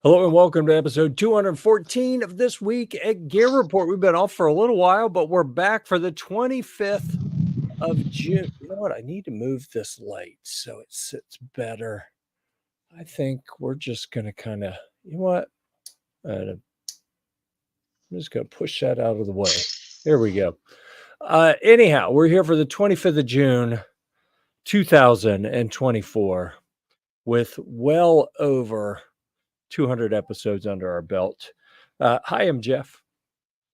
Hello and welcome to episode 214 of This Week at Gear Report. We've been off for a little while, but we're back for the 25th of June. You know what? I need to move this light so it sits better. I think we're just going to kind of, you know what? I'm just going to push that out of the way. There we go. Anyhow, we're here for the 25th of June, 2024 with well over 200 episodes under our belt. Hi, I'm Jeff.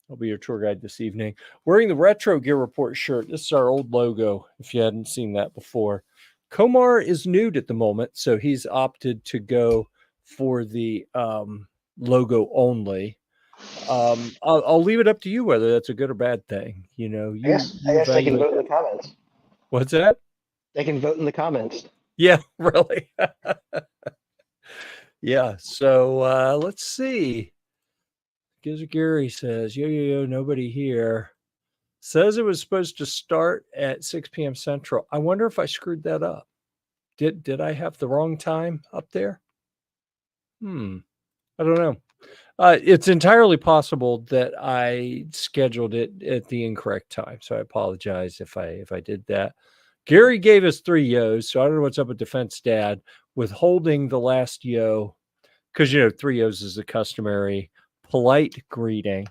I'll be your tour guide this evening. Wearing the retro Gear Report shirt. This is our old logo, if you hadn't seen that before. Komar is nude at the moment, so he's opted to go for the logo only. I'll leave it up to you whether that's a good or bad thing. You know, I guess they can vote in the comments. What's that? They can vote in the comments. Yeah, really. Yeah, so let's see. Gizzard Gary says, yo, nobody here. Says it was supposed to start at 6 p.m. Central. I wonder if I screwed that up. Did I have the wrong time up there? I don't know. It's entirely possible that I scheduled it at the incorrect time. So I apologize if I did that. Gary gave us 3 yos, so I don't know what's up with Defense Dad withholding the last yo, because 3 yos is the customary polite greeting.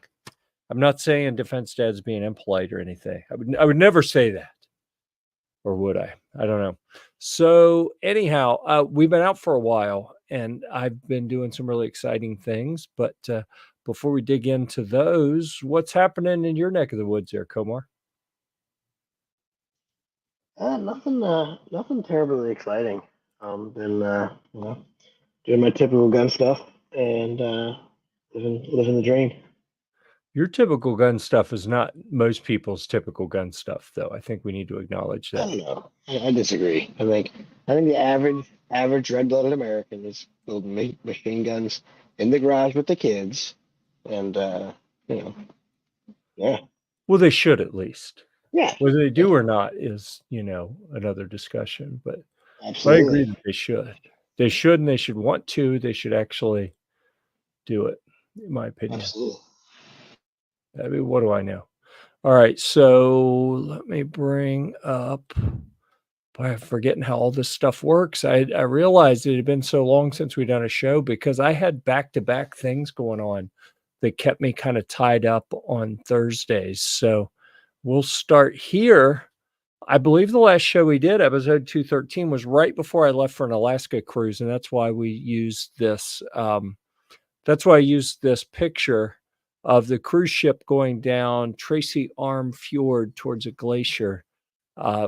I'm not saying Defense Dad's being impolite or anything. I would never say that. Or would I? I don't know. So anyhow, we've been out for a while and I've been doing some really exciting things. But before we dig into those, what's happening in your neck of the woods there, Komar? Nothing terribly exciting. Been doing my typical gun stuff and living the dream. Your typical gun stuff is not most people's typical gun stuff, though. I think we need to acknowledge that. I don't know. I disagree. I think the average red-blooded American is building machine guns in the garage with the kids, and yeah. Well, they should at least. Yeah. Whether they do or not is, another discussion. But Absolutely. I agree that they should. They should, and they should want to. They should actually do it, in my opinion. Absolutely. I mean, what do I know? All right, so let me bring up. Boy, I'm forgetting how all this stuff works. I realized it had been so long since we'd done a show because I had back-to-back things going on that kept me kind of tied up on Thursdays. So we'll start here. I believe the last show we did, episode 213, was right before I left for an Alaska cruise, and that's why we used this. That's why I used this picture of the cruise ship going down Tracy Arm Fjord towards a glacier.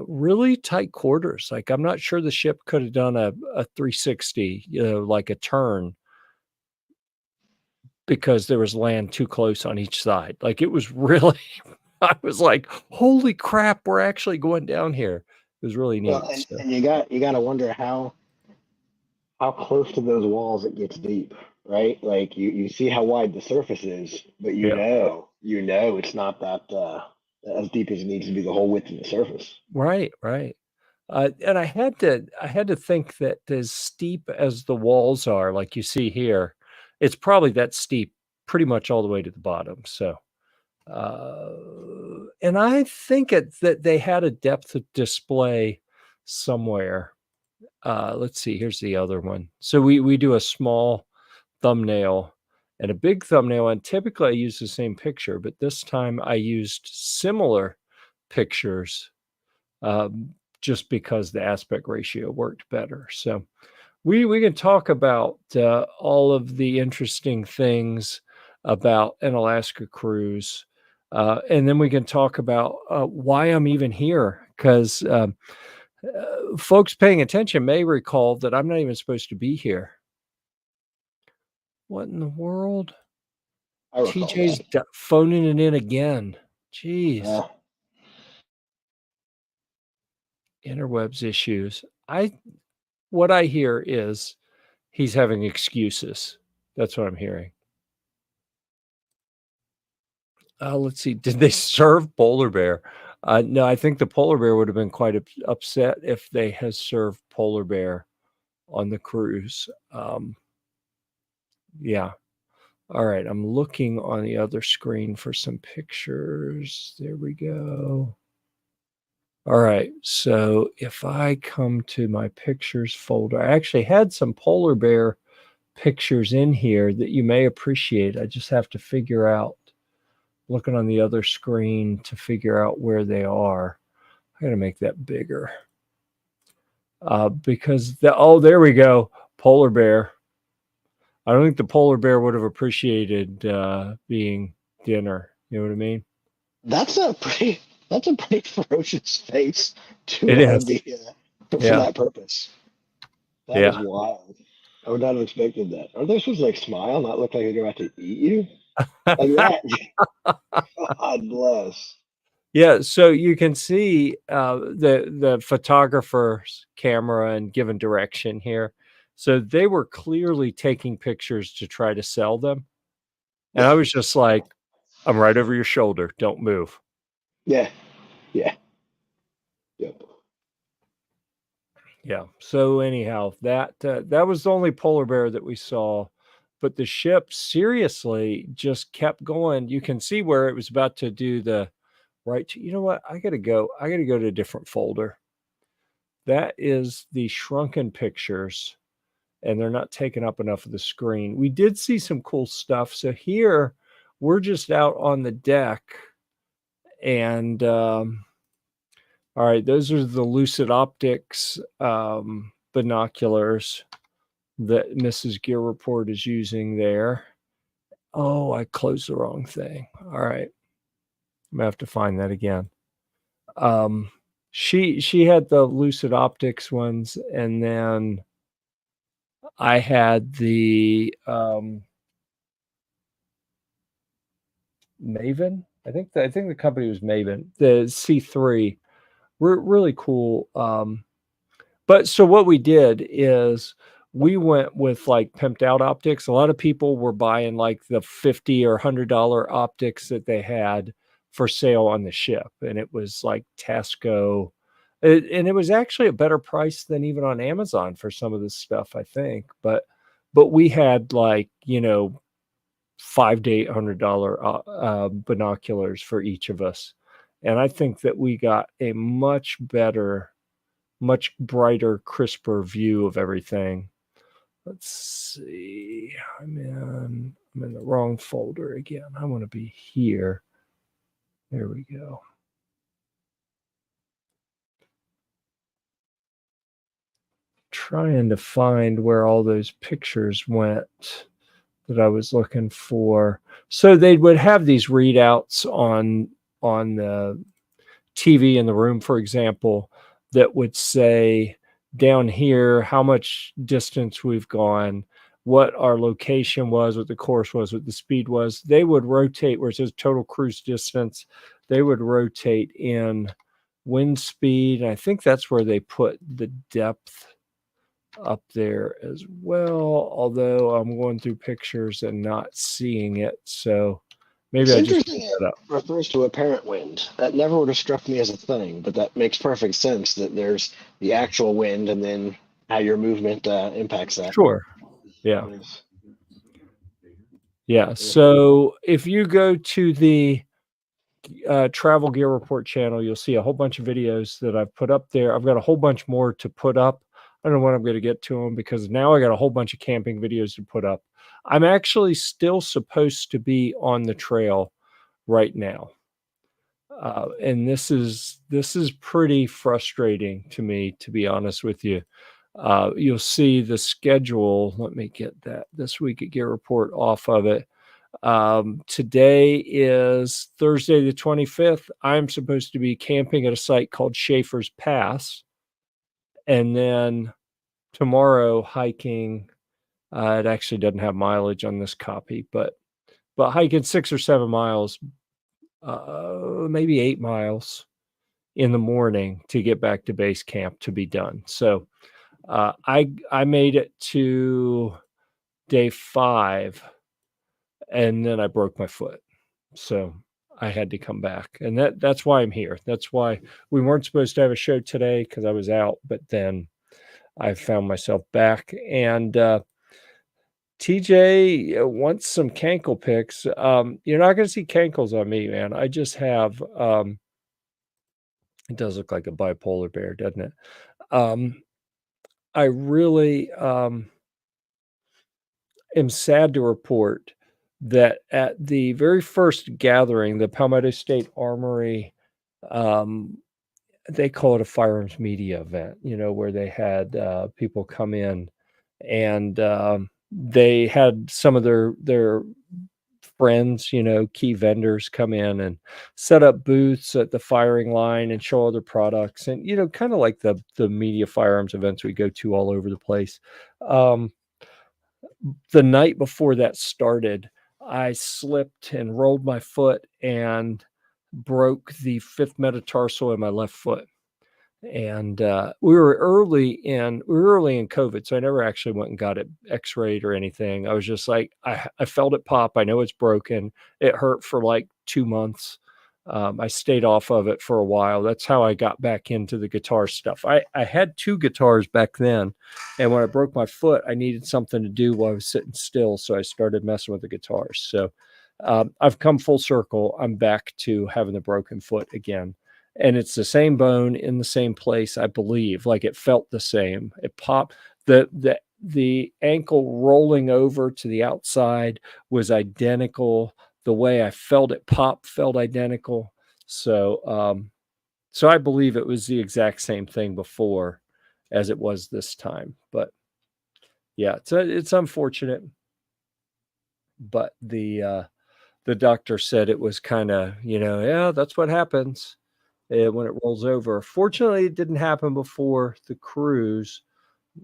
Really tight quarters. Like, I'm not sure the ship could have done a 360, like a turn, because there was land too close on each side. Like, it was really, I was like, holy crap, we're actually going down here. It was really neat. Well, and you got to wonder how close to those walls it gets deep, right? Like you see how wide the surface is, but you know it's not that as deep as it needs to be, the whole width of the surface. Right. And I had to think that as steep as the walls are, like you see here, it's probably that steep pretty much all the way to the bottom. So, and I think that they had a depth of display somewhere. Let's see, here's the other one. So we do a small thumbnail and a big thumbnail, and typically I use the same picture, but this time I used similar pictures just because the aspect ratio worked better. So we can talk about all of the interesting things about an Alaska cruise. And then we can talk about why I'm even here, because folks paying attention may recall that I'm not even supposed to be here. What in the world? TJ's phoning it in again. Jeez. Interwebs issues. What I hear is he's having excuses. That's what I'm hearing. Let's see. Did they serve polar bear? No, I think the polar bear would have been quite upset if they had served polar bear on the cruise. Yeah. All right. I'm looking on the other screen for some pictures. There we go. All right. So if I come to my pictures folder, I actually had some polar bear pictures in here that you may appreciate. I just have to figure out, looking on the other screen to figure out where they are. I got to make that bigger. Because there we go. Polar bear. I don't think the polar bear would have appreciated being dinner. You know what I mean? That's a pretty ferocious face It to is. be for Yeah. that purpose. That is Yeah. wild. I would not have expected that. Are they supposed to like smile, not look like they're about to eat you? Like that. God bless. Yeah, so you can see the photographer's camera and given direction here. So they were clearly taking pictures to try to sell them. And I Yeah. was just like, I'm right over your shoulder. Don't move. Yeah. Yeah. Yep. Yeah. So anyhow, that was the only polar bear that we saw, but the ship seriously just kept going. You can see where it was about to do the right. You know what? I got to go. I got to go to a different folder. That is the shrunken pictures, and they're not taking up enough of the screen. We did see some cool stuff. So here we're just out on the deck, and all right, those are the Lucid Optics binoculars that Mrs. Gear-Report is using there. Oh, I closed the wrong thing. All right, I'm gonna have to find that again. She had the Lucid Optics ones, and then I had the Maven. I think the company was Maven. The C3 were really cool. But so what we did is we went with like pimped out optics. A lot of people were buying like the $50 or $100 optics that they had for sale on the ship, and it was like Tasco. And it was actually a better price than even on Amazon for some of this stuff, I think. But we had like, $500 to $800 binoculars for each of us, and I think that we got a much better, much brighter, crisper view of everything. Let's see. I'm in the wrong folder again. I want to be here. There we go. Trying to find where all those pictures went that I was looking for. So they would have these readouts on the TV in the room, for example, that would say down here how much distance we've gone, what our location was, what the course was, what the speed was. They would rotate where it says total cruise distance. They would rotate in wind speed. And I think that's where they put the depth up there as well, although I'm going through pictures and not seeing it. So maybe It's I just interesting made it that up. refers to apparent wind. That never would have struck me as a thing, but that makes perfect sense that there's the actual wind and then how your movement impacts that. Sure. Yeah. Yes. Yeah. So if you go to the Travel Gear Report channel, you'll see a whole bunch of videos that I've put up there. I've got a whole bunch more to put up. I don't know when I'm going to get to them because now I got a whole bunch of camping videos to put up. I'm actually still supposed to be on the trail right now. And this is pretty frustrating to me, to be honest with you. You'll see the schedule. Let me get that this week at Gear Report off of it. Today is Thursday the 25th. I'm supposed to be camping at a site called Schaefer's Pass, and then tomorrow hiking. It actually doesn't have mileage on this copy, but hiking 6 or 7 miles, maybe 8 miles in the morning to get back to base camp to be done. So I made it to day 5, and then I broke my foot. So I had to come back, and that's why I'm here. That's why we weren't supposed to have a show today because I was out, but then I found myself back. And TJ wants some cankle pics. You're not going to see cankles on me, man. I just have, it does look like a bipolar bear, doesn't it? I really am sad to report that at the very first gathering, the Palmetto State Armory, they call it a firearms media event, where they had people come in and they had some of their friends, key vendors come in and set up booths at the firing line and show other products and, kind of like the media firearms events we go to all over the place. The night before that started, I slipped and rolled my foot and broke the fifth metatarsal in my left foot. And we were early in COVID, so I never actually went and got it x-rayed or anything. I was just like, I felt it pop. I know it's broken. It hurt for like 2 months. I stayed off of it for a while. That's how I got back into the guitar stuff. I had 2 guitars back then, and when I broke my foot, I needed something to do while I was sitting still, so I started messing with the guitars. So I've come full circle. I'm back to having the broken foot again. And it's the same bone in the same place, I believe. Like it felt the same. It popped. The ankle rolling over to the outside was identical. The way I felt it pop felt identical. So so I believe it was the exact same thing before as it was this time. But yeah, it's unfortunate. But the doctor said it was kind of, yeah, that's what happens when it rolls over. Fortunately, it didn't happen before the cruise.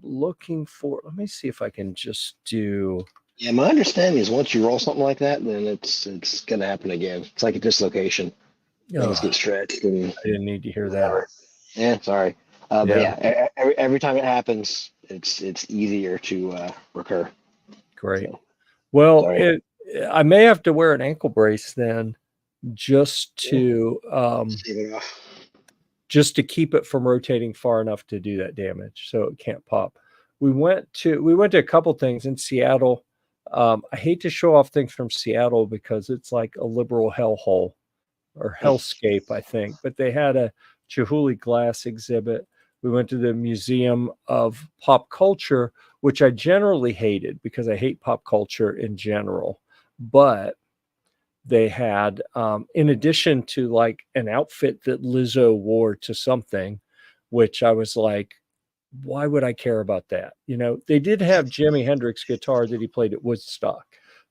Looking for, let me see if I can just do. Yeah, my understanding is once you roll something like that, then it's gonna happen again. It's like a dislocation. Things get stretched and I didn't need to hear that. Yeah, sorry. But Yeah. yeah, every time it happens, it's easier to recur. Great. So, Well, sorry. I may have to wear an ankle brace then, just to Save it off. just to keep it from rotating far enough to do that damage, so it can't pop. We went to a couple things in Seattle. I hate to show off things from Seattle because it's like a liberal hellhole or hellscape, I think. But they had a Chihuly glass exhibit. We went to the Museum of Pop Culture, which I generally hated because I hate pop culture in general. But they had, in addition to like an outfit that Lizzo wore to something, which I was like, why would I care about that? They did have Jimi Hendrix guitar that he played at Woodstock.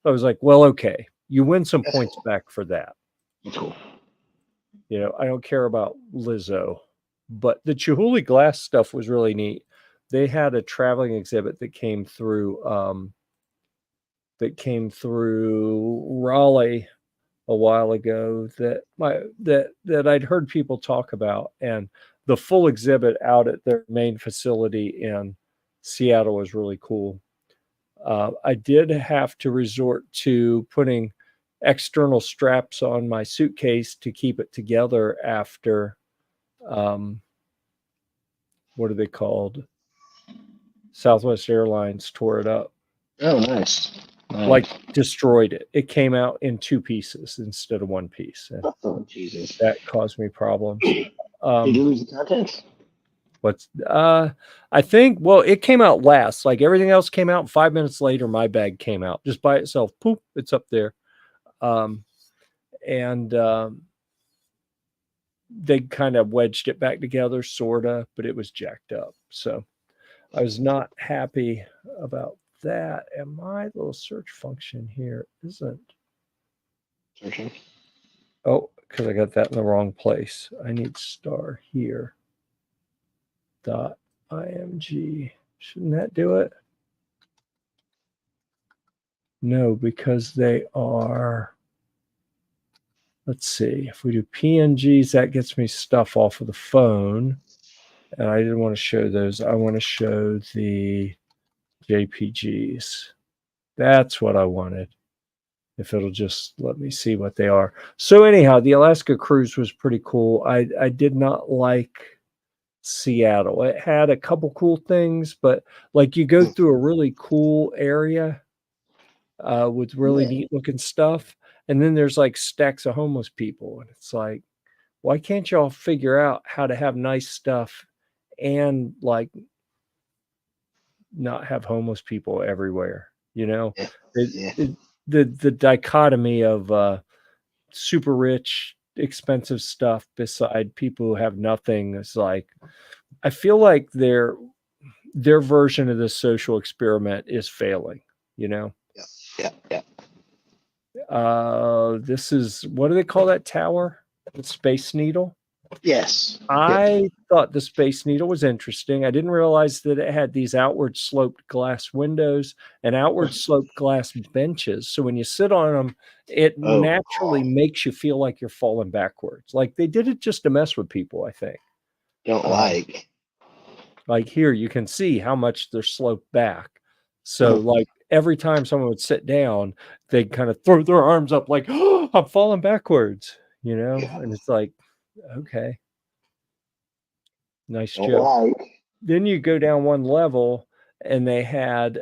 I was like, well, okay, you win some points back for that. That's cool. I don't care about Lizzo, but the Chihuly glass stuff was really neat. They had a traveling exhibit that came through Raleigh a while ago that I'd heard people talk about, and the full exhibit out at their main facility in Seattle was really cool. I did have to resort to putting external straps on my suitcase to keep it together after what are they called? Southwest Airlines tore it up. Oh, nice. Like destroyed it. It came out in 2 pieces instead of 1 piece. And oh, Jesus. that caused me problems. Did you lose the contents? I think, well, it came out last. Like everything else came out. 5 minutes later, my bag came out just by itself. Poop, it's up there. And they kind of wedged it back together, sorta, but it was jacked up. So I was not happy about that. And my little search function here isn't. Searching. Oh, because I got that in the wrong place. I need star here. .img. Shouldn't that do it? No, because they are. Let's see. If we do PNGs, that gets me stuff off of the phone. And I didn't want to show those. I want to show the JPGs. That's what I wanted. If it'll just let me see what they are. So anyhow, the Alaska cruise was pretty cool. I did not like Seattle. It had a couple cool things, but like you go through a really cool area with really Yeah. neat looking stuff. And then there's like stacks of homeless people. And it's like, why can't y'all figure out how to have nice stuff and like not have homeless people everywhere? You know, Yeah. it, Yeah. the dichotomy of super rich, expensive stuff beside people who have nothing is like, I feel like their version of this social experiment is failing, you know? Yeah. Yeah. Yeah. This is, what do they call that tower? The Space Needle. Yes. Yep. I thought the Space Needle was interesting. I didn't realize that it had these outward sloped glass windows and outward sloped glass benches. So when you sit on them, it Oh, naturally makes you feel like you're falling backwards. Like they did it just to mess with people, I think. don't Like here, you can see how much they're sloped back. So like every time someone would sit down, they'd kind of throw their arms up like, oh, I'm falling backwards, you know? Yeah. And it's like, okay, nice Don't joke. like. Then you go down one level and they had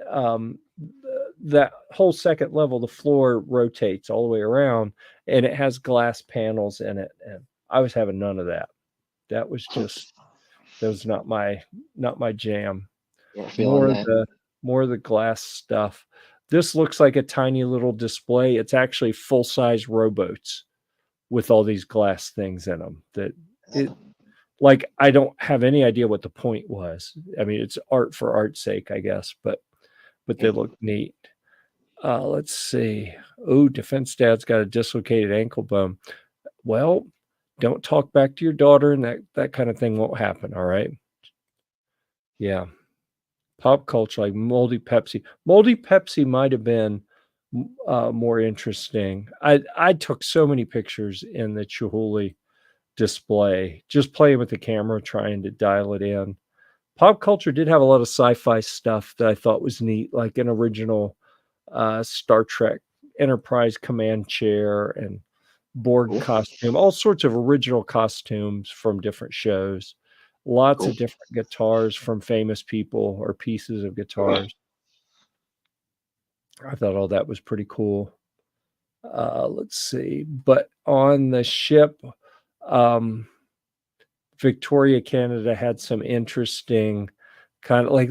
that whole second level, the floor rotates all the way around and it has glass panels in it. And I was having none of that. That was just, that was not my jam. You're feeling More of that. the glass stuff. This looks like a tiny little display. It's actually full-size rowboats with all these glass things in them that it, like, I don't have any idea what the point was. I mean, it's art for art's sake, I guess, but they look neat. Let's see. Oh, Defense Dad's got a dislocated ankle bone. Well, don't talk back to your daughter and that kind of thing won't happen, all right? Yeah. Pop culture, like Moldy Pepsi. Moldy Pepsi might have been more interesting. I took so many pictures in the Chihuly display, just playing with the camera, trying to dial it in. Pop culture did have a lot of sci-fi stuff that I thought was neat, like an original Star Trek Enterprise command chair and Borg Cool. costume, all sorts of original costumes from different shows. Lots Cool. of different guitars from famous people or pieces of guitars. I thought all that was pretty cool. Let's see. But on the ship, um, Victoria, Canada had some interesting kind of like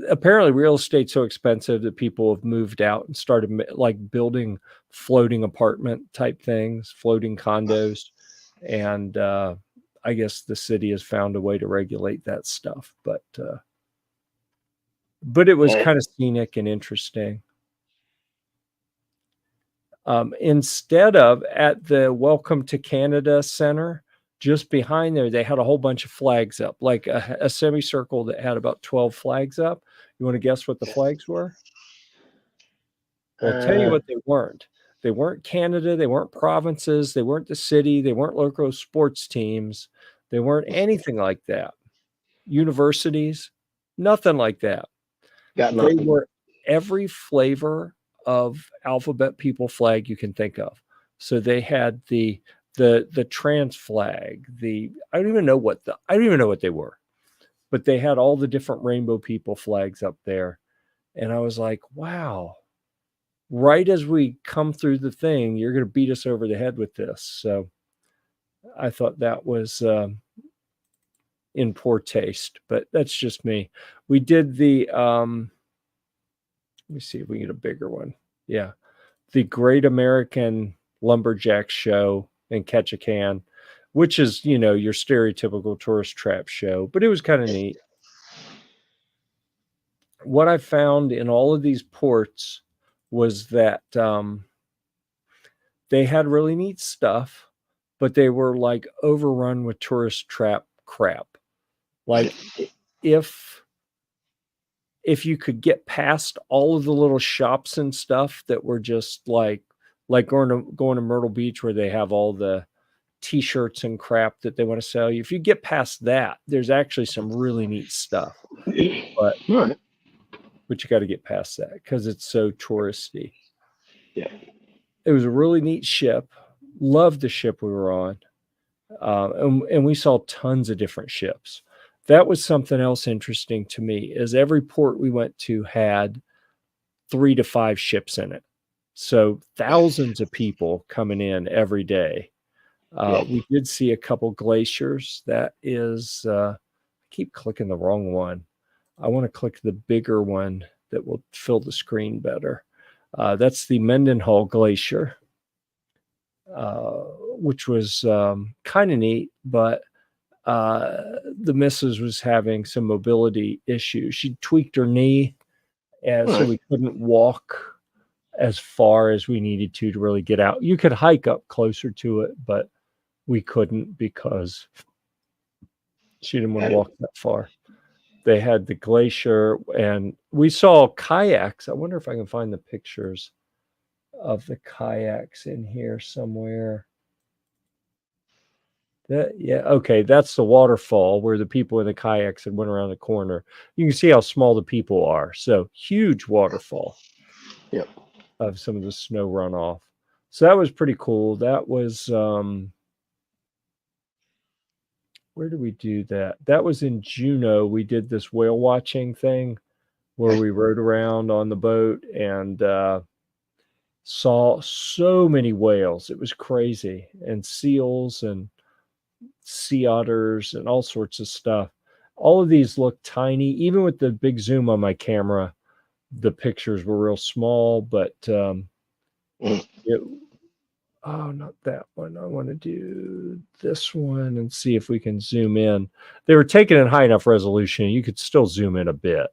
apparently real estate's so expensive that people have moved out and started like building floating apartment type things, floating condos. And I guess the city has found a way to regulate that stuff. But it was kind of scenic and interesting. Instead of at the Welcome to Canada Center, just behind there, they had a whole bunch of flags up, like a semicircle that had about 12 flags up. You want to guess what the flags were? Well, I'll tell you what they weren't. They weren't Canada. They weren't provinces. They weren't the city. They weren't local sports teams. They weren't anything like that. Universities, nothing like that. Got They nothing. were every flavor of alphabet people flag you can think of. So they had the trans flag, I don't even know what they were, but they had all the different rainbow people flags up there. And I was like, wow, right as we come through the thing, you're going to beat us over the head with this. So I thought that was in poor taste, but that's just me. We did let me see if we can get a bigger one. Yeah. The Great American Lumberjack Show in Ketchikan, which is, your stereotypical tourist trap show, but it was kind of neat. What I found in all of these ports was that they had really neat stuff, but they were like overrun with tourist trap crap. Like if you could get past all of the little shops and stuff that were just like going to Myrtle Beach where they have all the t-shirts and crap that they want to sell you. If you get past that, there's actually some really neat stuff. But Right. but you got to get past that because it's so touristy. Yeah. It was a really neat ship. Loved the ship we were on. And we saw tons of different ships. That was something else interesting to me is every port we went to had 3 to 5 ships in it. So thousands of people coming in every day. Yeah. We did see a couple glaciers. That is, I keep clicking the wrong one. I want to click the bigger one that will fill the screen better. That's the Mendenhall Glacier, which was kind of neat, but the missus was having some mobility issues. She tweaked her knee, and so we couldn't walk as far as we needed to really get out. You could hike up closer to it, but we couldn't because she didn't want to walk that far. They had the glacier, and we saw kayaks. I wonder if I can find the pictures of the kayaks in here somewhere. Okay, that's the waterfall where the people in the kayaks had went around the corner. You can see how small the people are. So huge waterfall. Yep. Of some of the snow runoff. So that was pretty cool. That was where did we do that? That was in Juneau. We did this whale watching thing where we rode around on the boat and saw so many whales. It was crazy. And seals and sea otters and all sorts of stuff. All of these look tiny. Even with the big zoom on my camera, the pictures were real small, but oh, not that one. I want to do this one and see if we can zoom in. They were taken in high enough resolution. You could still zoom in a bit.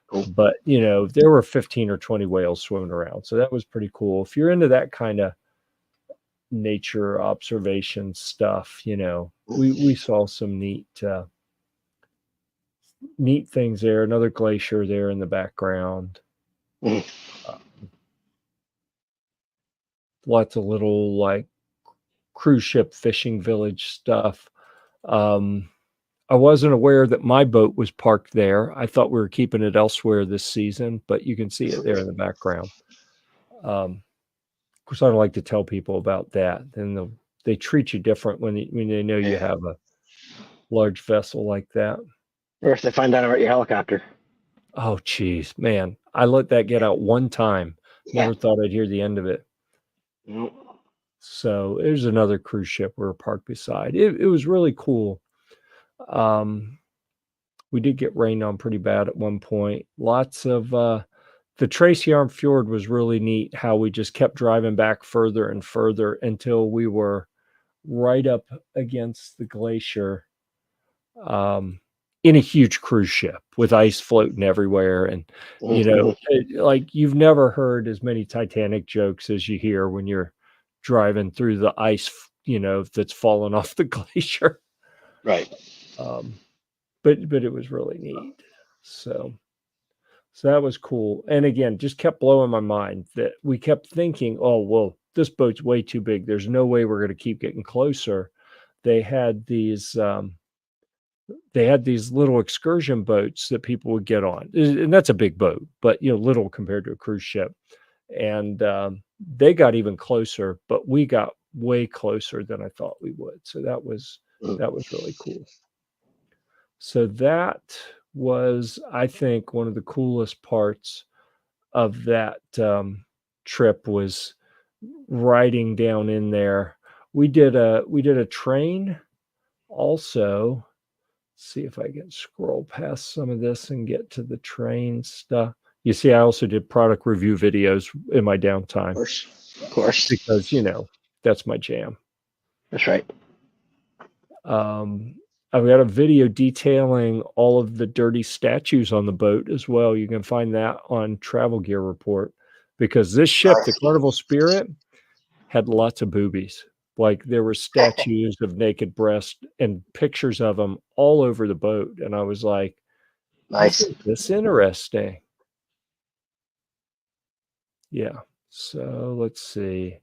Cool. But, you know, there were 15 or 20 whales swimming around. So that was pretty cool. If you're into that kind of nature observation stuff, you know, we saw some neat things there. Another glacier there in the background. Lots of little like cruise ship fishing village stuff. I wasn't aware that my boat was parked there. I thought we were keeping it elsewhere this season, but you can see it there in the background. Of course, I don't like to tell people about that. Then they treat you different when they know you have a large vessel like that. Or if they find out about your helicopter. Oh, geez, man. I let that get out one time. Never thought I'd hear the end of it. Nope. So there's another cruise ship we were parked beside. It was really cool. We did get rained on pretty bad at one point. Lots of the Tracy Arm Fjord was really neat, how we just kept driving back further and further until we were right up against the glacier in a huge cruise ship with ice floating everywhere. And, you know, like you've never heard as many Titanic jokes as you hear when you're driving through the ice, you know, that's fallen off the glacier. Right. But it was really neat. So that was cool. And again, just kept blowing my mind that we kept thinking, oh, well, this boat's way too big. There's no way we're going to keep getting closer. They had these little excursion boats that people would get on. And that's a big boat, but, you know, little compared to a cruise ship. And they got even closer, but we got way closer than I thought we would. So that was really cool. So that was, I think, one of the coolest parts of that trip was riding down in there. We did a train also. Let's see if I can scroll past some of this and get to the train stuff. You see, I also did product review videos in my downtime. Of course. Because, you know, that's my jam. That's right. I've got a video detailing all of the dirty statues on the boat as well. You can find that on Travel Gear Report, because this ship, the Carnival Spirit, had lots of boobies. Like there were statues of naked breasts and pictures of them all over the boat. And I was like, nice. Isn't this interesting? Yeah. So let's see.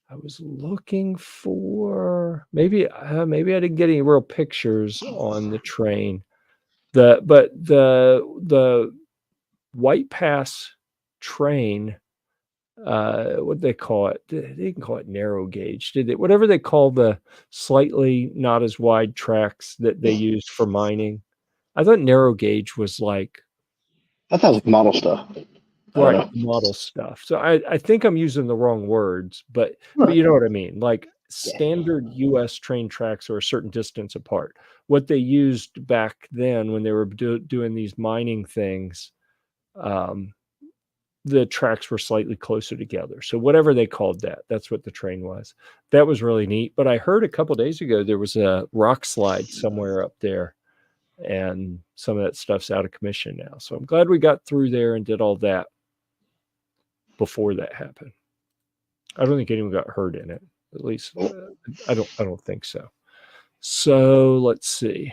I was looking for maybe I didn't get any real pictures on the train. But the White Pass train, what they call it? They didn't call it narrow gauge, did they? Whatever they call the slightly not as wide tracks that they used for mining. I thought narrow gauge was like. That sounds like model stuff. Right, model stuff. So I think I'm using the wrong words, but you know what I mean. Like standard U.S. train tracks are a certain distance apart. What they used back then when they were doing these mining things, the tracks were slightly closer together. So whatever they called that, that's what the train was. That was really neat. But I heard a couple days ago there was a rock slide somewhere up there, and some of that stuff's out of commission now. So I'm glad we got through there and did all that before that happened. I don't think anyone got hurt in it. At least I don't think so. So let's see.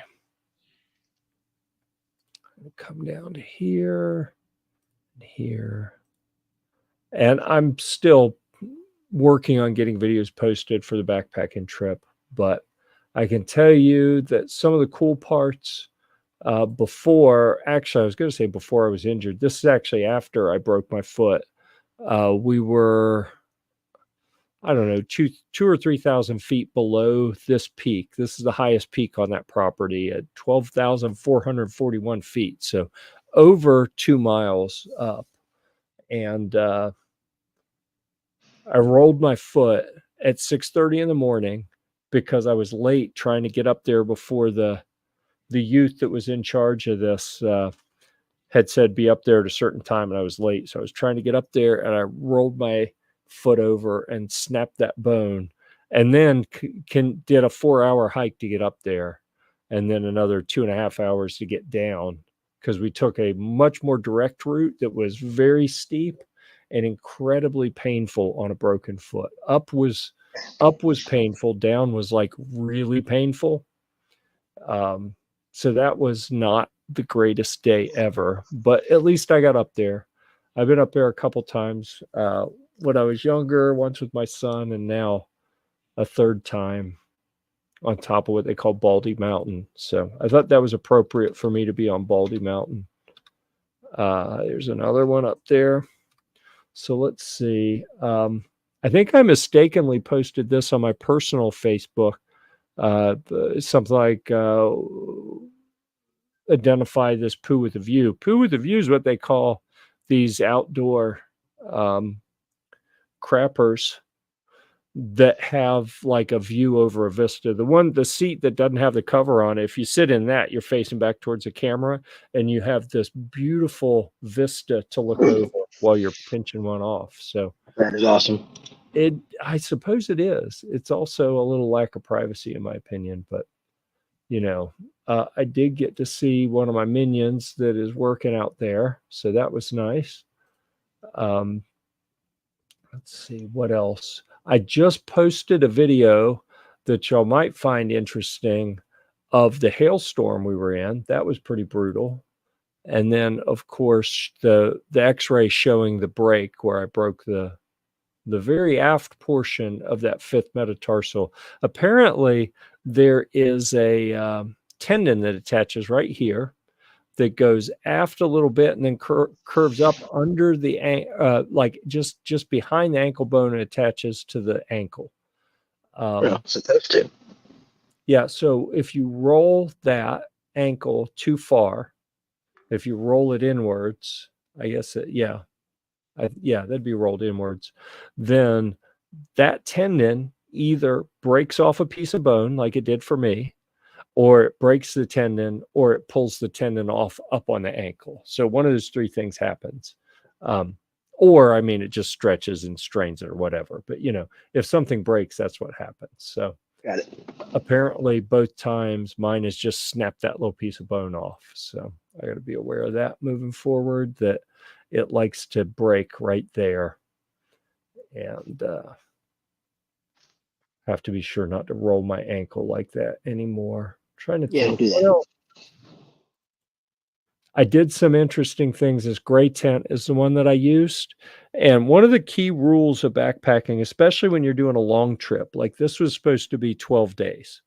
Come down to here, here. And I'm still working on getting videos posted for the backpacking trip, but I can tell you that some of the cool parts before, actually, I was going to say before I was injured. This is actually after I broke my foot. We were, I don't know, two or 3,000 feet below this peak. This is the highest peak on that property at 12,441 feet. So over 2 miles up. And I rolled my foot at 6:30 in the morning because I was late trying to get up there before the youth that was in charge of this had said be up there at a certain time, and I was late. So I was trying to get up there, and I rolled my foot over and snapped that bone, and then did a 4-hour hike to get up there, and then another 2.5 hours to get down, because we took a much more direct route that was very steep and incredibly painful on a broken foot. Up was painful. Down was like really painful. So that was not the greatest day ever, but at least I got up there. I've been up there a couple times when I was younger, once with my son, and now a third time on top of what they call Baldy Mountain. So I thought that was appropriate for me to be on Baldy Mountain. There's another one up there. So let's see. I think I mistakenly posted this on my personal Facebook. Something like identify this poo with a view. Poo with a view is what they call these outdoor crappers that have like a view over a vista. The seat that doesn't have the cover on it, if you sit in that, you're facing back towards the camera and you have this beautiful vista to look over while you're pinching one off. So that is awesome. I suppose it is. It's also a little lack of privacy in my opinion, but I did get to see one of my minions that is working out there. So that was nice. Let's see what else. I just posted a video that y'all might find interesting of the hailstorm we were in. That was pretty brutal. And then, of course, the x-ray showing the break where I broke the very aft portion of that fifth metatarsal. Apparently, there is a tendon that attaches right here that goes aft a little bit and then curves up under the like just behind the ankle bone and attaches to the ankle. Supposed to. Yeah. So if you roll that ankle too far, if you roll it inwards, I guess that'd be rolled inwards. Then that tendon either breaks off a piece of bone like it did for me, or it breaks the tendon, or it pulls the tendon off up on the ankle. So one of those three things happens. Or, I mean, it just stretches and strains it or whatever. But, if something breaks, that's what happens. So got it. Apparently both times mine has just snapped that little piece of bone off. So I got to be aware of that moving forward, that it likes to break right there. And have to be sure not to roll my ankle like that anymore. Trying to think. I did some interesting things. This gray tent is the one that I used. And one of the key rules of backpacking, especially when you're doing a long trip, like this was supposed to be 12 days.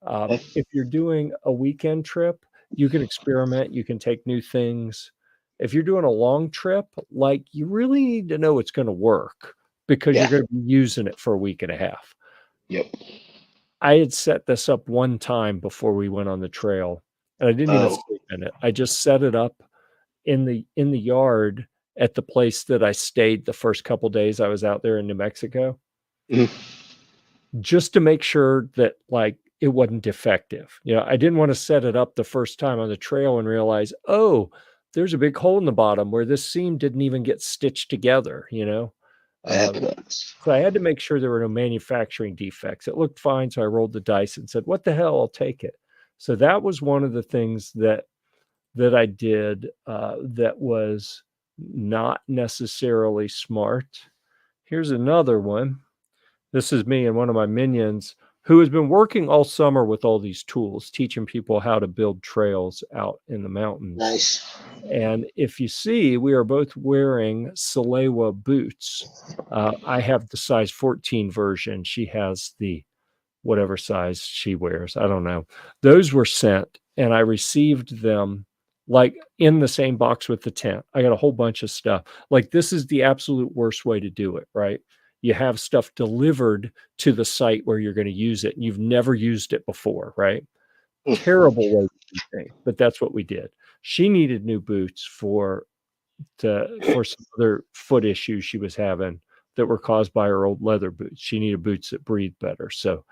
If you're doing a weekend trip, you can experiment, you can take new things. If you're doing a long trip, like you really need to know it's going to work, because you're going to be using it for a week and a half. Yep. I had set this up one time before we went on the trail, and I didn't even sleep in it. I just set it up in the yard at the place that I stayed the first couple days I was out there in New Mexico, just to make sure that like it wasn't defective. You know, I didn't want to set it up the first time on the trail and realize, oh, there's a big hole in the bottom where this seam didn't even get stitched together, you know? So I had to make sure there were no manufacturing defects. It looked fine, so I rolled the dice and said, what the hell, I'll take it. So that was one of the things that I did that was not necessarily smart. Here's another one. This is me and one of my minions who has been working all summer with all these tools, teaching people how to build trails out in the mountains. Nice. And if you see, we are both wearing Salewa boots. I have the size 14 version. She has the whatever size she wears. I don't know. Those were sent, and I received them like in the same box with the tent. I got a whole bunch of stuff. Like, this is the absolute worst way to do it, right? You have stuff delivered to the site where you're going to use it, and you've never used it before, right? Terrible way to do things, but that's what we did. She needed new boots for some other foot issues she was having that were caused by her old leather boots. She needed boots that breathe better. So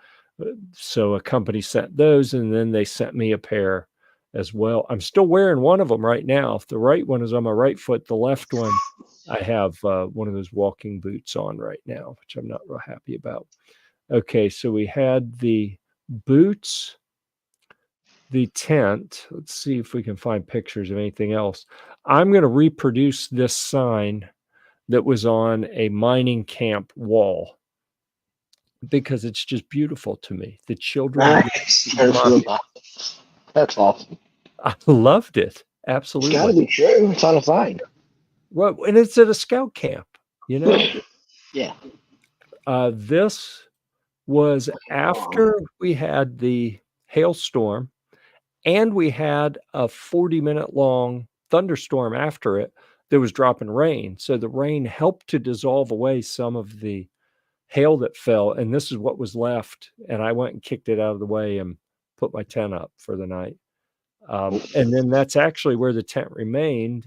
a company sent those, and then they sent me a pair as well. I'm still wearing one of them right now. The right one is on my right foot. The left one, I have one of those walking boots on right now, which I'm not real happy about. Okay, so we had the boots, the tent. Let's see if we can find pictures of anything else. I'm going to reproduce this sign that was on a mining camp wall because it's just beautiful to me. The children. Nice. That's awesome. I loved it. Absolutely. It's got to be true. It's on a sign. Well, and it's at a scout camp, you know? Yeah. This was after we had the hailstorm, and we had a 40-minute long thunderstorm after it that was dropping rain. So the rain helped to dissolve away some of the hail that fell, and this is what was left. And I went and kicked it out of the way and put my tent up for the night. And then that's actually where the tent remained.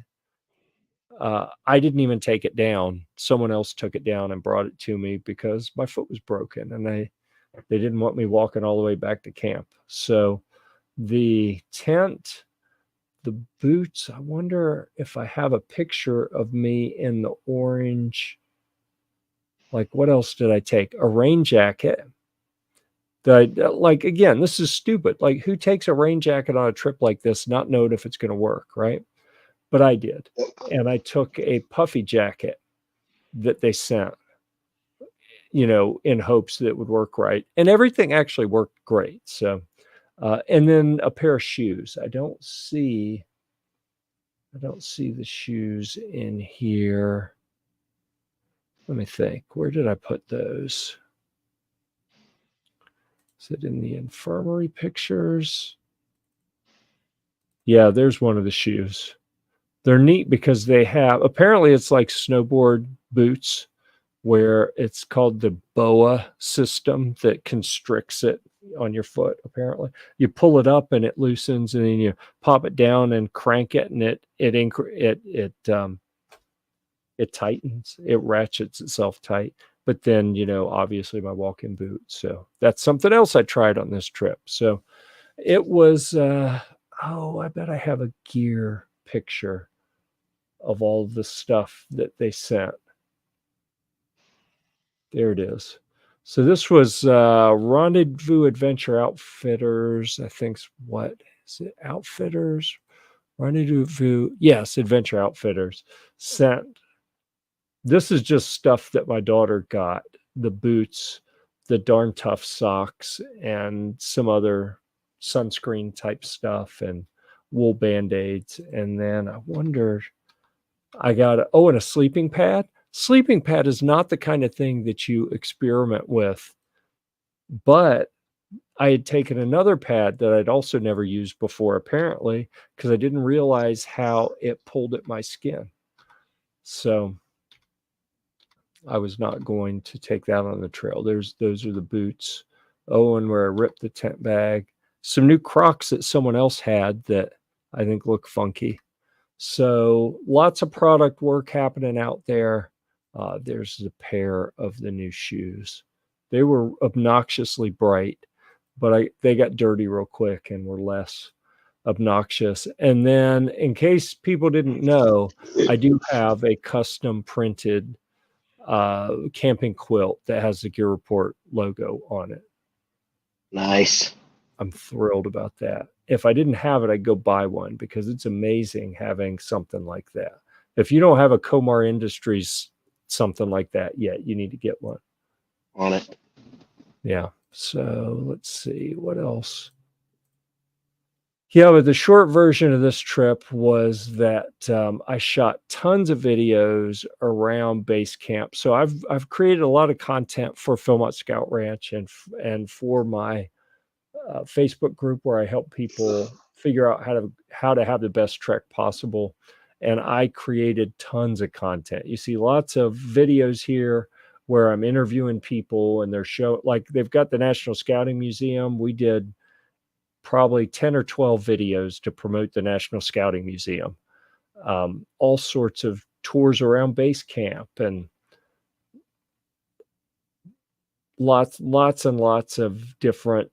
I didn't even take it down. Someone else took it down and brought it to me because my foot was broken, and they didn't want me walking all the way back to camp. So the tent, the boots, I wonder if I have a picture of me in the orange. Like, what else did I take? A rain jacket. Like, again, this is stupid. Like, who takes a rain jacket on a trip like this, not knowing if it's going to work, right? But I did. And I took a puffy jacket that they sent, you know, in hopes that it would work right. And everything actually worked great. So, and then a pair of shoes. I don't see the shoes in here. Let me think. Where did I put those? Is it in the infirmary pictures? Yeah, there's one of the shoes. They're neat because they have, apparently it's like snowboard boots where it's called the BOA system that constricts it on your foot. Apparently you pull it up and it loosens, and then you pop it down and crank it, and it tightens, it ratchets itself tight. But then, you know, obviously my walk-in boot. So that's something else I tried on this trip. So it was, I bet I have a gear picture of all the stuff that they sent. There it is. So this was Rendezvous Adventure Outfitters. I think, what is it? Outfitters? Rendezvous. Yes, Adventure Outfitters sent. This is just stuff that my daughter got. The boots, the Darn Tough socks, and some other sunscreen type stuff, and wool band-aids. And then I wondered, I got and a sleeping pad. Sleeping pad is not the kind of thing that you experiment with, but I had taken another pad that I'd also never used before, apparently, because I didn't realize how it pulled at my skin. So I was not going to take that on the trail. Those are the boots. Oh, and where I ripped the tent bag. Some new Crocs that someone else had that I think look funky. So lots of product work happening out there. There's a pair of the new shoes. They were obnoxiously bright, but they got dirty real quick and were less obnoxious. And then, in case people didn't know, I do have a custom printed camping quilt that has the Gear Report logo on it. Nice. I'm thrilled about that. If I didn't have it, I'd go buy one because it's amazing having something like that. If you don't have a Comar Industries something like that yet, you need to get one. On it. Yeah. So let's see what else. Yeah, but the short version of this trip was that I shot tons of videos around base camp. So I've created a lot of content for Philmont Scout Ranch and for my Facebook group where I help people figure out how to have the best trek possible. And I created tons of content. You see lots of videos here where I'm interviewing people and like they've got the National Scouting Museum. We did probably 10 or 12 videos to promote the National Scouting Museum. All sorts of tours around base camp and lots and lots of different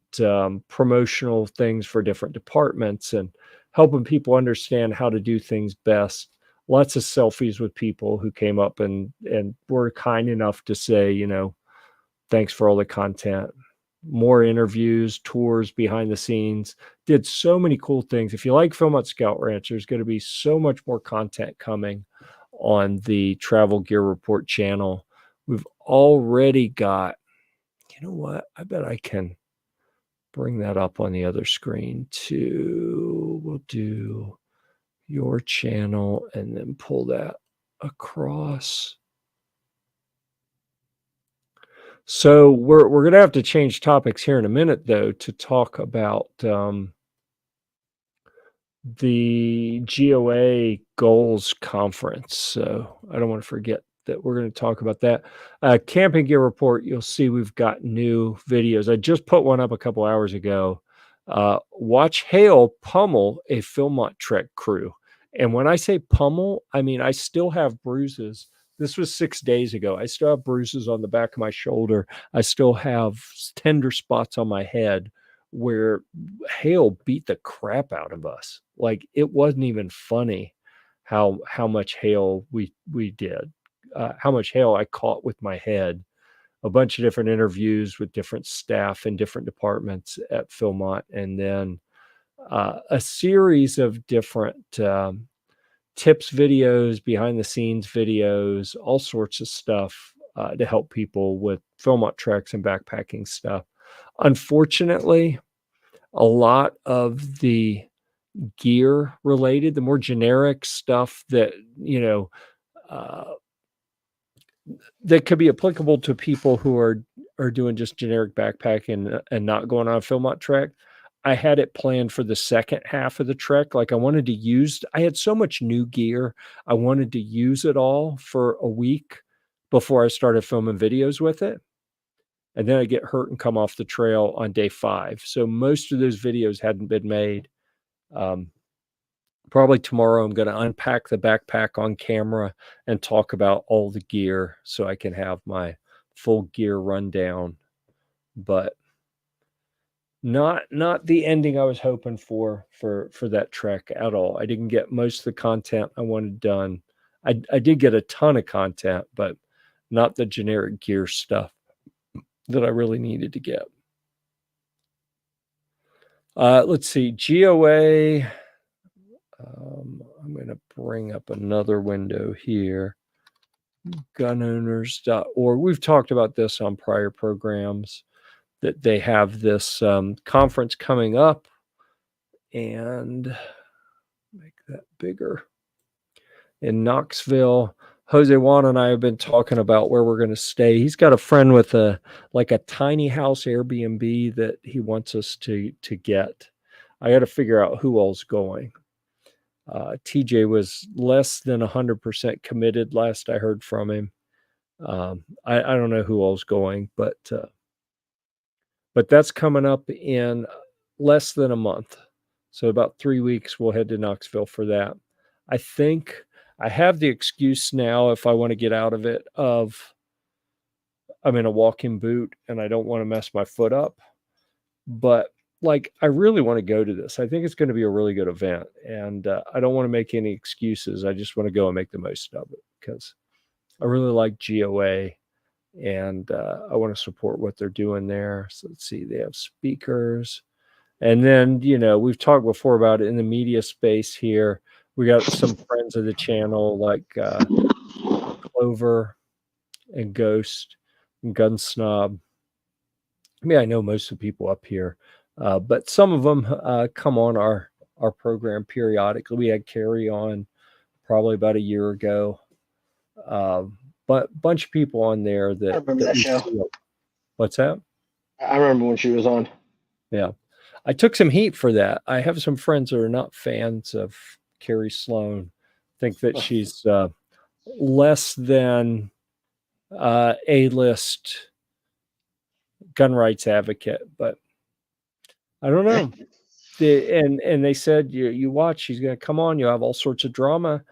promotional things for different departments and helping people understand how to do things best. Lots of selfies with people who came up and were kind enough to say, thanks for all the content. More interviews, tours behind the scenes, did so many cool things. If you like Philmont Scout Ranch, there's going to be so much more content coming on the Travel Gear Report channel. We've already got, you know what? I bet I can bring that up on the other screen too. We'll do your channel and then pull that across. So we're going to have to change topics here in a minute, though, to talk about the GOA Goals Conference. So I don't want to forget that we're going to talk about that. Camping Gear Report, you'll see we've got new videos. I just put one up a couple hours ago. Watch Hale pummel a Philmont Trek crew. And when I say pummel, I mean I still have bruises. This was 6 days ago. I still have bruises on the back of my shoulder. I still have tender spots on my head where Hale beat the crap out of us. Like it wasn't even funny how much hail we did, how much hail I caught with my head. A bunch of different interviews with different staff in different departments at Philmont, and then a series of different tips videos, behind the scenes videos, all sorts of stuff to help people with Philmont treks and backpacking stuff. Unfortunately, a lot of the gear related, the more generic stuff that, that could be applicable to people who are doing just generic backpacking and not going on a Philmont trek. I had it planned for the second half of the trek. Like I had so much new gear. I wanted to use it all for a week before I started filming videos with it. And then I get hurt and come off the trail on day 5. So most of those videos hadn't been made. Probably tomorrow I'm going to unpack the backpack on camera and talk about all the gear so I can have my full gear rundown. But not the ending I was hoping for that trek at all. I didn't get most of the content I wanted done. I did get a ton of content, but not the generic gear stuff that I really needed to get. Let's see, GOA. I'm going to bring up another window here. Gunowners.org. We've talked about this on prior programs, that they have this conference coming up, and make that bigger, in Knoxville. Jose Juan and I have been talking about where we're going to stay. He's got a friend with a tiny house Airbnb that he wants us to get. I got to figure out who all's going. TJ was less than 100% committed last I heard from him. I don't know who all's going, but that's coming up in less than a month. So about 3 weeks, we'll head to Knoxville for that. I think I have the excuse now, if I want to get out of it, of I'm in a walking boot and I don't want to mess my foot up. But like, I really want to go to this. I think it's going to be a really good event, and I don't want to make any excuses. I just want to go and make the most of it because I really like GOA, and I want to support what they're doing there. So let's see, they have speakers. And then, we've talked before about it in the media space here. We got some friends of the channel like Clover and Ghost and Gun Snob. I mean, I know most of the people up here, but some of them come on our program periodically. We had Carrie on probably about a year ago. But bunch of people on there I that remember that we show. see. What's that? I remember when she was on. Yeah. I took some heat for that. I have some friends that are not fans of Carrie Sloan, think that she's less than A-list gun rights advocate, but I don't know. And they said, you watch, she's going to come on, you have all sorts of drama.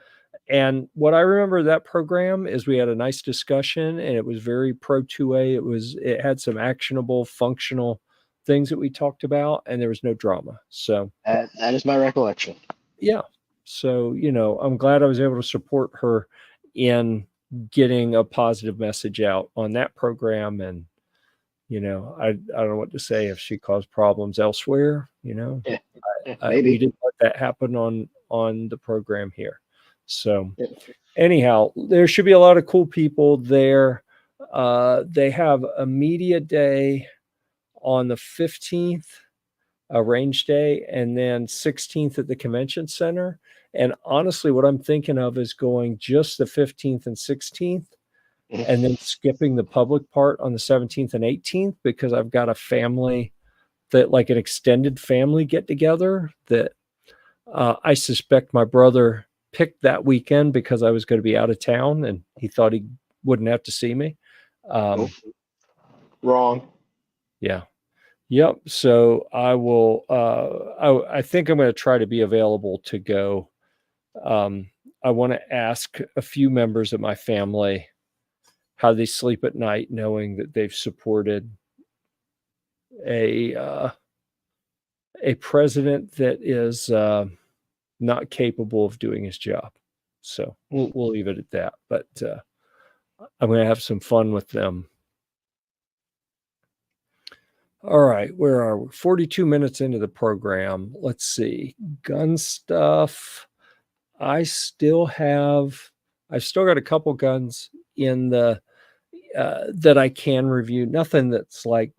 And what I remember of that program is we had a nice discussion, and it was very pro 2A. It had some actionable, functional things that we talked about, and there was no drama. So That is my recollection. yeah. So, I'm glad I was able to support her in getting a positive message out on that program. And, I don't know what to say if she caused problems elsewhere, Yeah, we maybe. didn't let that happen on the program here. So Yeah. anyhow, there should be a lot of cool people there. They have a media day on the 15th, a range day, and then 16th at the convention center. And honestly, what I'm thinking of is going just the 15th and 16th and then skipping the public part on the 17th and 18th, because I've got a family that, like an extended family get together, that I suspect my brother picked that weekend because I was going to be out of town and he thought he wouldn't have to see me. Nope. Wrong. Yeah. Yep. So I will, I think I'm going to try to be available to go. I want to ask a few members of my family how they sleep at night, knowing that they've supported a president that is not capable of doing his job. So we'll leave it at that. But I'm going to have some fun with them. All right, where are we? 42 minutes into the program. Let's see. Gun stuff. I've still got a couple guns in the that I can review. Nothing that's like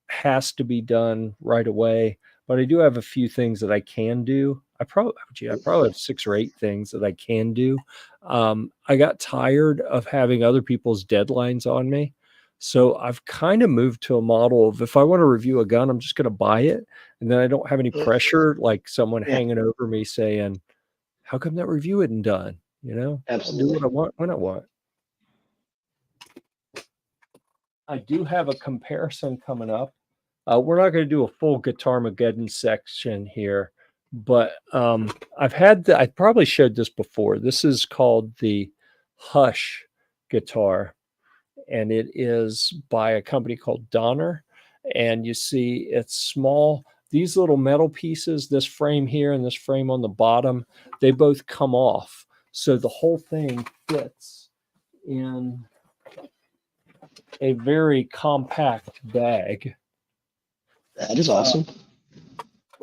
has to be done right away, but I do have a few things that I can do. I probably have 6 or 8 things that I can do. I got tired of having other people's deadlines on me. So I've kind of moved to a model of, if I want to review a gun, I'm just going to buy it. And then I don't have any pressure, like someone hanging over me saying, how come that review isn't done? I'll do what I want when I want. I do have a comparison coming up. We're not going to do a full Guitar-mageddon section here, but I probably showed this before. This is called the Hush guitar, and it is by a company called Donner. And you see it's small. These little metal pieces, this frame here and this frame on the bottom, they both come off. So the whole thing fits in a very compact bag. That is awesome.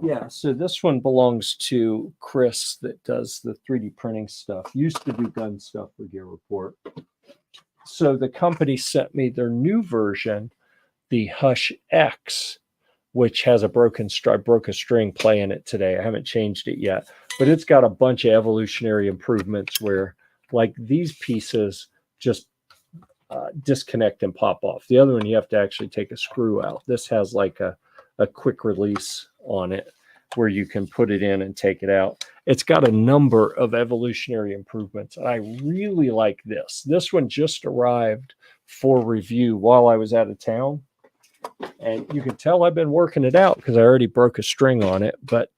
Yeah, so this one belongs to Chris that does the 3D printing stuff. Used to do gun stuff for Gear-Report. So the company sent me their new version, the Hush X, which has a broke a string playing it today. I haven't changed it yet, but it's got a bunch of evolutionary improvements where, like, these pieces just disconnect and pop off. The other one, you have to actually take a screw out. This has like a quick release on it where you can put it in and take it out. It's got a number of evolutionary improvements. I really like this. This one just arrived for review while I was out of town. And you can tell I've been working it out because I already broke a string on it. But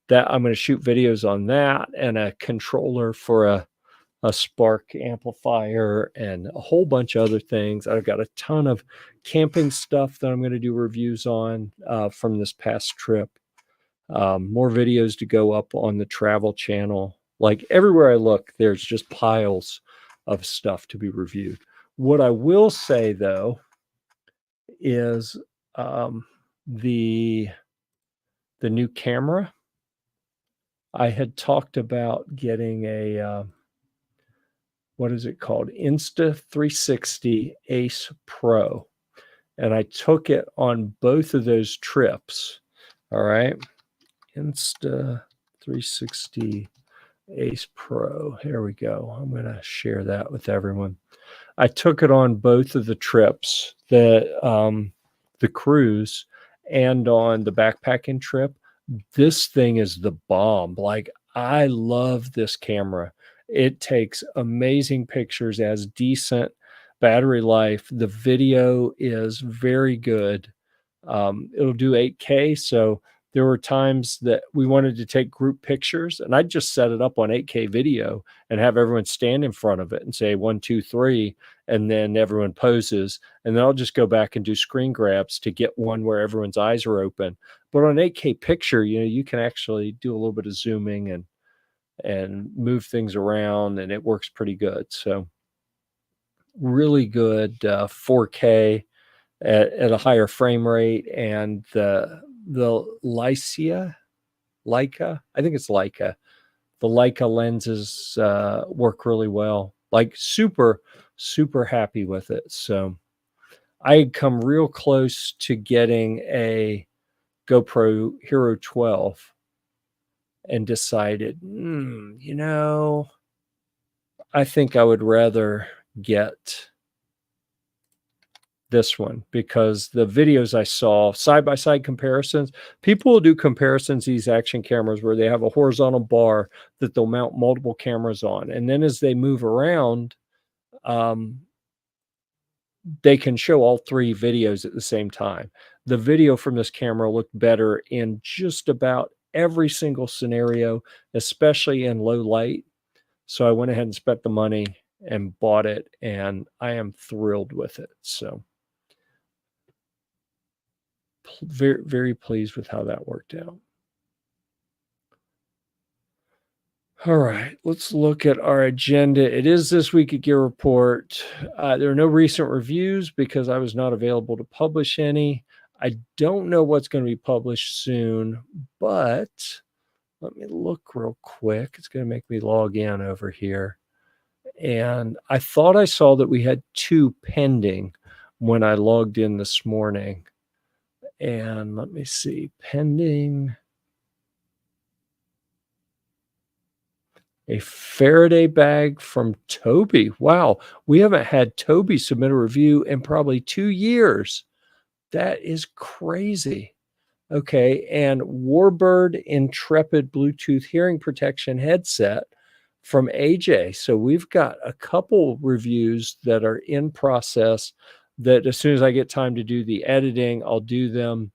that I'm going to shoot videos on that, and a controller for a Spark amplifier, and a whole bunch of other things. I've got a ton of camping stuff that I'm going to do reviews on from this past trip. More videos to go up on the travel channel. Like everywhere I look, there's just piles of stuff to be reviewed. What I will say though is the new camera. I had talked about getting a what is it called? Insta360 Ace Pro. And I took it on both of those trips. All right. Insta360 Ace Pro. Here we go. I'm going to share that with everyone. I took it on both of the trips, the cruise and on the backpacking trip. This thing is the bomb. Like, I love this camera. It takes amazing pictures, has decent battery life. The video is very good. It'll do 8K. So there were times that we wanted to take group pictures, and I'd just set it up on 8K video and have everyone stand in front of it and say 1, 2, 3, and then everyone poses. And then I'll just go back and do screen grabs to get one where everyone's eyes are open. But on 8K picture, you can actually do a little bit of zooming and move things around, and it works pretty good. So really good 4K at a higher frame rate, and the Leica, I think it's Leica. The Leica lenses work really well. Like super, super happy with it. So I had come real close to getting a GoPro Hero 12 and decided, I think I would rather get this one, because the videos I saw, side-by-side comparisons, people will do comparisons, these action cameras, where they have a horizontal bar that they'll mount multiple cameras on. And then as they move around, they can show all three videos at the same time. The video from this camera looked better in just about every single scenario, especially in low light. So I went ahead and spent the money and bought it, and I am thrilled with it. So very, very pleased with how that worked out. All right, let's look at our agenda. It is this week at Gear Report. There are no recent reviews because I was not available to publish any. I don't know what's going to be published soon, but let me look real quick. It's going to make me log in over here. And I thought I saw that we had 2 pending when I logged in this morning. And let me see, pending. A Faraday bag from Toby. Wow, we haven't had Toby submit a review in probably 2 years. That is crazy. Okay, and Warbird Intrepid Bluetooth hearing protection headset from AJ. So we've got a couple reviews that are in process that as soon as I get time to do the editing, I'll do them.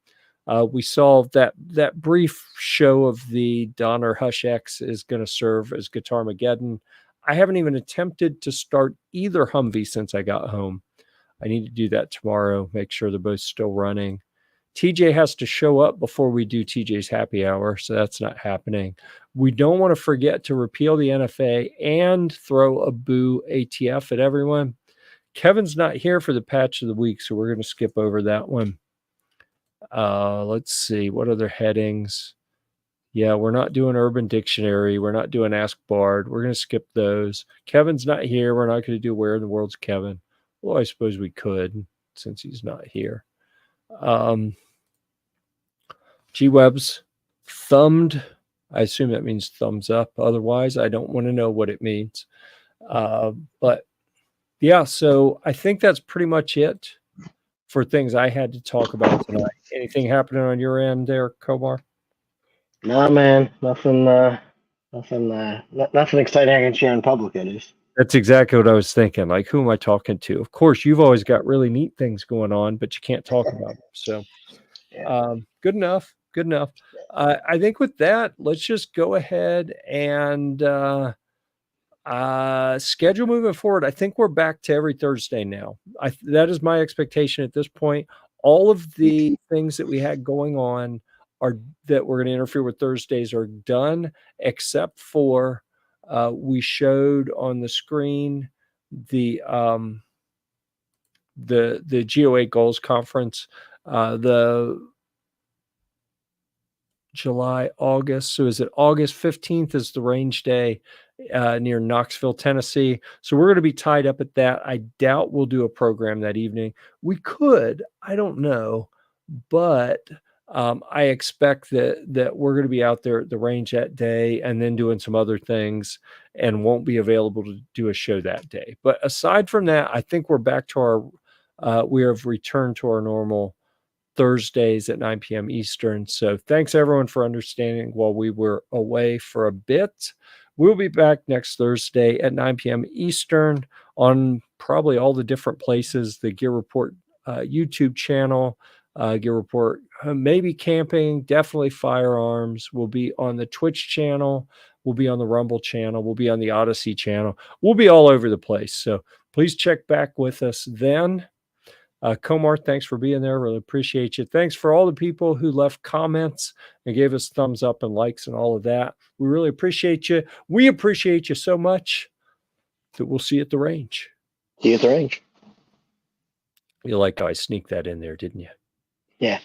We saw that brief show of the Donner Hush X is going to serve as Guitarmageddon. I haven't even attempted to start either Humvee since I got home. I need to do that tomorrow, make sure they're both still running. TJ has to show up before we do TJ's happy hour, so that's not happening. We don't want to forget to repeal the NFA and throw a boo ATF at everyone. Kevin's not here for the patch of the week, so we're going to skip over that one. Let's see, what other headings? Yeah, we're not doing Urban Dictionary. We're not doing Ask Bard. We're going to skip those. Kevin's not here. We're not going to do Where in the World's Kevin. Well, I suppose we could since he's not here. G-Webs thumbed. I assume that means thumbs up. Otherwise, I don't want to know what it means. But yeah, so I think that's pretty much it for things I had to talk about tonight. Anything happening on your end there, Komar? Nah, man, nothing exciting I can share in public, it is. That's exactly what I was thinking. Like, who am I talking to? Of course, you've always got really neat things going on, but you can't talk about them. So, good enough. Good enough. I think with that, let's just go ahead and schedule moving forward. I think we're back to every Thursday now. That is my expectation at this point. All of the things that we had going on are that we're going to interfere with Thursdays are done, except for we showed on the screen the GOA goals conference, the July, August. So is it August 15th is the range day near Knoxville, Tennessee. So we're going to be tied up at that. I doubt we'll do a program that evening. We could, I don't know, but I expect that we're going to be out there at the range that day and then doing some other things and won't be available to do a show that day. But aside from that, I think we're back to our, we have returned to our normal Thursdays at 9 p.m. Eastern. So thanks everyone for understanding while we were away for a bit. We'll be back next Thursday at 9 p.m. Eastern on probably all the different places, the Gear Report YouTube channel, Gear Report, maybe camping, definitely firearms. We'll be on the Twitch channel. We'll be on the Rumble channel. We'll be on the Odyssey channel. We'll be all over the place. So please check back with us then. Komar, thanks for being there. Really appreciate you. Thanks for all the people who left comments and gave us thumbs up and likes and all of that. We really appreciate you. We appreciate you so much that we'll see you at the range. See you at the range. You like how I sneaked that in there, didn't you? Yeah.